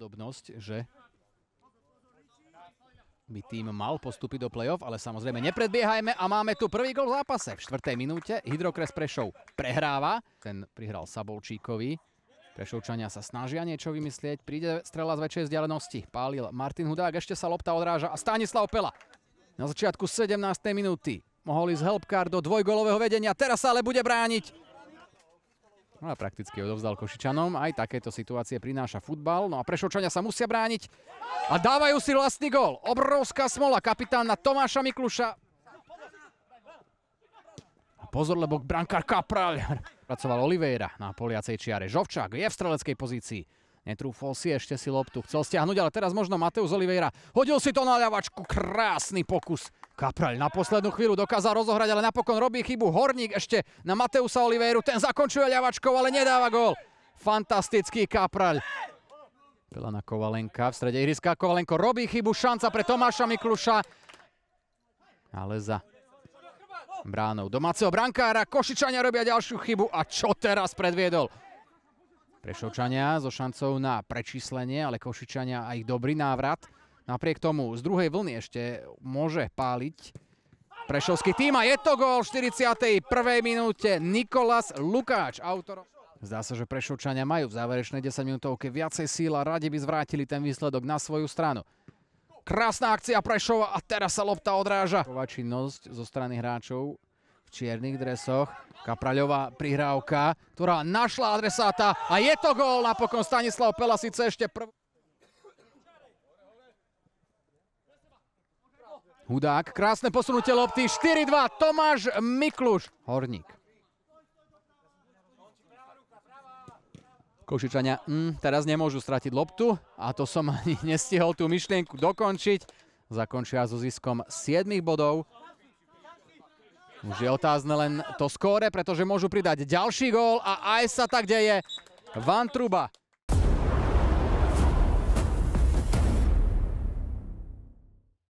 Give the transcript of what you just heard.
pravdepodobnosť, že by tým mal postúpiť do play-off, ale samozrejme nepredbiehajme a máme tu prvý gól v zápase. V 4. minúte Hydrokres Prešov prehráva. Ten prihral Sabolčíkovi. Prešovčania sa snažia niečo vymyslieť. Príde strela z väčšej vzdialenosti. Pálil Martin Hudák, ešte sa lopta odráža a Stanislav Pela. Na začiatku 17. minúty mohol ísť helpkár do dvojgólového vedenia. Teraz sa ale bude brániť. No a prakticky odovzdal Košičanom. Aj takéto situácie prináša futbal. No a Prešovčania sa musia brániť. A dávajú si vlastný gól. Obrovská smola kapitána Tomáša Mikluša. A pozor, lebo brankár Kapral. Pracoval Oliveira na poliacej čiare. Žovčák je v streleckej pozícii. Netrúfol si, ešte si loptu chcel stiahnuť, ale teraz možno Mateus Oliveira. Hodil si to na ľavačku. Krásny pokus. Kapral na poslednú chvíľu dokázal rozohrať, ale napokon robí chybu. Horník ešte na Mateusa Oliveiru. Ten zakončuje ľavačkou, ale nedáva gól. Fantastický Kapral. Pelana Kovalenka v strede ihriska. Kovalenko robí chybu. Šanca pre Tomáša Mikluša. Ale za bránou domáceho brankára. Košičania robia ďalšiu chybu. A čo teraz predviedol? Prešovčania so šancou na prečíslenie, ale Košičania aj dobrý návrat. Napriek tomu z druhej vlny ešte môže páliť prešovský tým a je to gól v 41. minúte. Nikolas Lukáč, autorom. Zdá sa, že Prešovčania majú v záverečnej 10-minútovke viacej síl a radi by zvrátili ten výsledok na svoju stranu. Krásna akcia Prešova a teraz sa lopta odráža. Činnosť zo strany hráčov v čiernych dresoch. Kapraľová prihrávka, ktorá našla adresáta a je to gól. Napokon Stanislav Pela síce ešte prvý. Hudák, krásne posunutie lopty, 4-2, Tomáš Mikluš. Horník. Košičania teraz nemôžu stratiť loptu a to som ani nestihol tú myšlienku dokončiť. Zakončia so ziskom 7 bodov. Už je otázne len to skóre, pretože môžu pridať ďalší gól a aj sa tak deje. Vantruba